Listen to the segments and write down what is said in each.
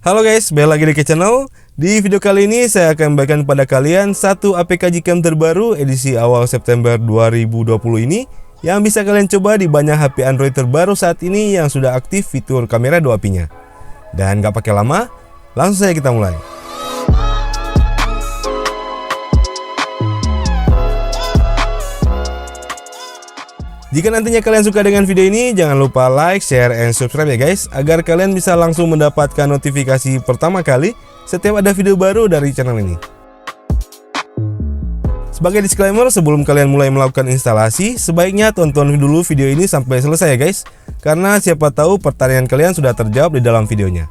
Halo guys, balik lagi di channel. Di video kali ini saya akan membagikan pada kalian satu APK Gcam terbaru edisi awal September 2020 ini yang bisa kalian coba di banyak HP Android terbaru saat ini yang sudah aktif fitur kamera 2-pi-nya. Dan gak pakai lama, langsung saja kita mulai. Jika nantinya kalian suka dengan video ini, jangan lupa like, share, and subscribe ya guys, agar kalian bisa langsung mendapatkan notifikasi pertama kali setiap ada video baru dari channel ini. Sebagai disclaimer, sebelum kalian mulai melakukan instalasi, sebaiknya tonton dulu video ini sampai selesai ya guys, karena siapa tahu pertanyaan kalian sudah terjawab di dalam videonya.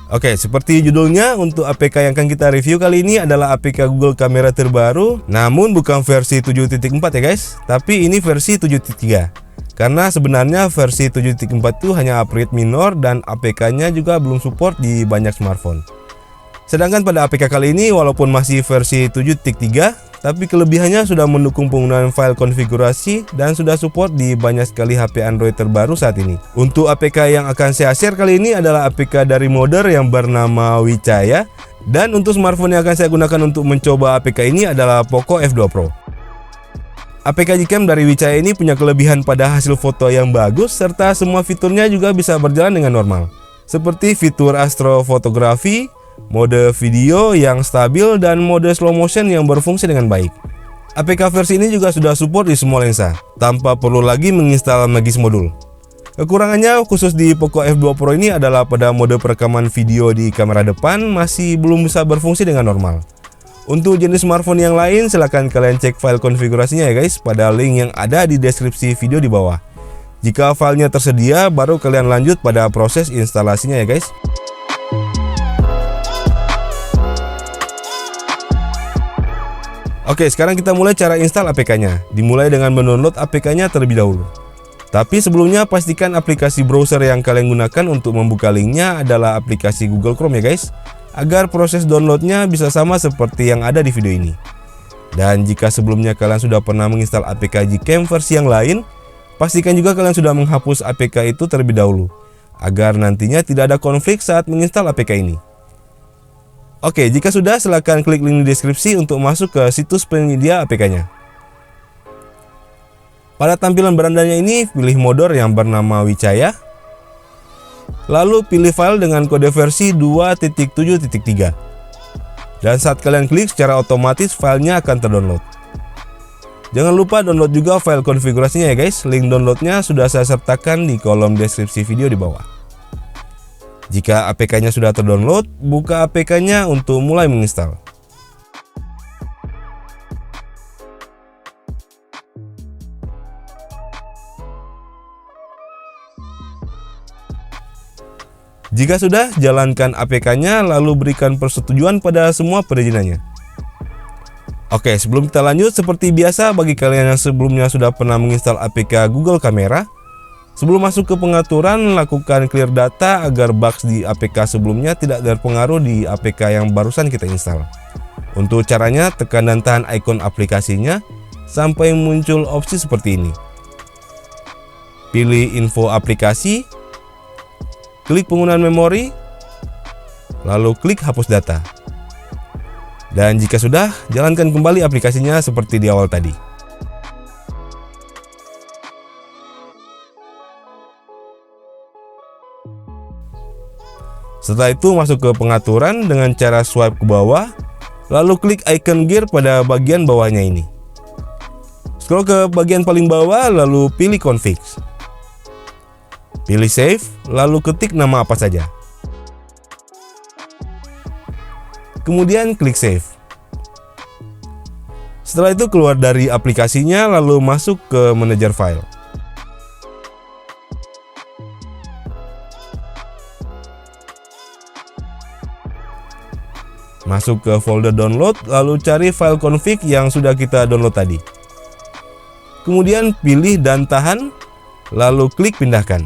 Oke, seperti judulnya, untuk APK yang akan kita review kali ini adalah APK Google Kamera terbaru, namun bukan versi 7.4 ya guys, tapi ini versi 7.3. Karena sebenarnya versi 7.4 itu hanya upgrade minor dan APK-nya juga belum support di banyak smartphone. Sedangkan pada APK kali ini walaupun masih versi 7.3, tapi kelebihannya sudah mendukung penggunaan file konfigurasi dan sudah support di banyak sekali HP Android terbaru saat ini. Untuk APK yang akan saya share kali ini adalah APK dari modder yang bernama Wicaya, dan untuk smartphone yang akan saya gunakan untuk mencoba APK ini adalah Poco F2 Pro. APK Gcam dari Wicaya ini punya kelebihan pada hasil foto yang bagus serta semua fiturnya juga bisa berjalan dengan normal. Seperti fitur astrofotografi, mode video yang stabil, dan mode slow motion yang berfungsi dengan baik. APK versi ini juga sudah support di semua lensa, tanpa perlu lagi menginstal Magis modul. Kekurangannya khusus di Poco F2 Pro ini adalah pada mode perekaman video di kamera depan masih belum bisa berfungsi dengan normal. Untuk jenis smartphone yang lain, silahkan kalian cek file konfigurasinya ya guys, pada link yang ada di deskripsi video di bawah. Jika filenya tersedia, baru kalian lanjut pada proses instalasinya ya guys. Oke, sekarang kita mulai cara install APK-nya. Dimulai dengan mendownload APK-nya terlebih dahulu. Tapi sebelumnya pastikan aplikasi browser yang kalian gunakan untuk membuka linknya adalah aplikasi Google Chrome ya guys, agar proses downloadnya bisa sama seperti yang ada di video ini. Dan jika sebelumnya kalian sudah pernah menginstal APK Gcam versi yang lain, pastikan juga kalian sudah menghapus APK itu terlebih dahulu, agar nantinya tidak ada konflik saat menginstal APK ini. Oke, jika sudah, silahkan klik link di deskripsi untuk masuk ke situs penyedia APK-nya. Pada tampilan berandanya ini, pilih modder yang bernama Wicaya. Lalu pilih file dengan kode versi 2.7.3. Dan saat kalian klik, secara otomatis filenya akan terdownload. Jangan lupa download juga file konfigurasinya ya guys. Link downloadnya sudah saya sertakan di kolom deskripsi video di bawah. Jika APK-nya sudah terdownload, buka APK-nya untuk mulai menginstal. Jika sudah, jalankan APK-nya lalu berikan persetujuan pada semua perizinannya. Oke, sebelum kita lanjut, seperti biasa bagi kalian yang sebelumnya sudah pernah menginstal APK Google Kamera, sebelum masuk ke pengaturan, lakukan clear data agar bugs di APK sebelumnya tidak berpengaruh di APK yang barusan kita install. Untuk caranya, tekan dan tahan ikon aplikasinya sampai muncul opsi seperti ini. Pilih info aplikasi, klik penggunaan memori, lalu klik hapus data. Dan jika sudah, jalankan kembali aplikasinya seperti di awal tadi. Setelah itu masuk ke pengaturan dengan cara swipe ke bawah, lalu klik icon gear pada bagian bawahnya ini. Scroll ke bagian paling bawah, lalu pilih config. Pilih save, lalu ketik nama apa saja. Kemudian klik save. Setelah itu keluar dari aplikasinya, lalu masuk ke manajer file. Masuk ke folder download, lalu cari file config yang sudah kita download tadi. Kemudian pilih dan tahan, lalu klik pindahkan.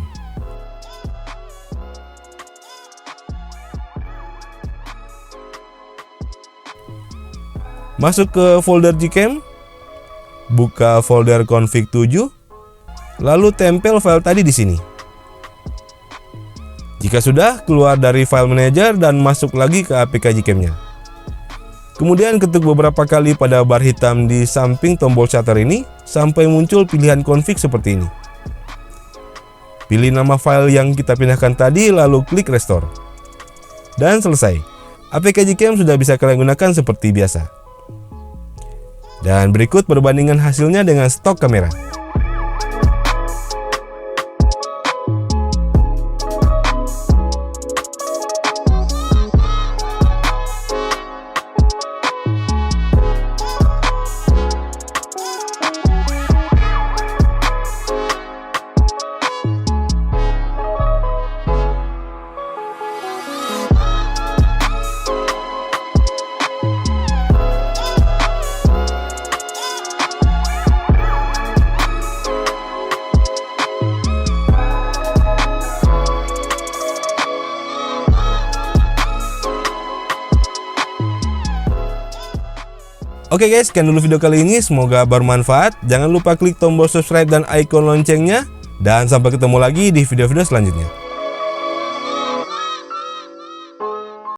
Masuk ke folder Gcam, buka folder config 7, lalu tempel file tadi di sini. Jika sudah, keluar dari file manager dan masuk lagi ke APK Gcam-nya. Kemudian ketuk beberapa kali pada bar hitam di samping tombol shutter ini sampai muncul pilihan config seperti ini. Pilih nama file yang kita pindahkan tadi lalu klik restore. Dan selesai. APK Gcam sudah bisa kalian gunakan seperti biasa. Dan berikut perbandingan hasilnya dengan stok kamera. Oke guys, sekian dulu video kali ini, semoga bermanfaat. Jangan lupa klik tombol subscribe dan icon loncengnya. Dan sampai ketemu lagi di video-video selanjutnya.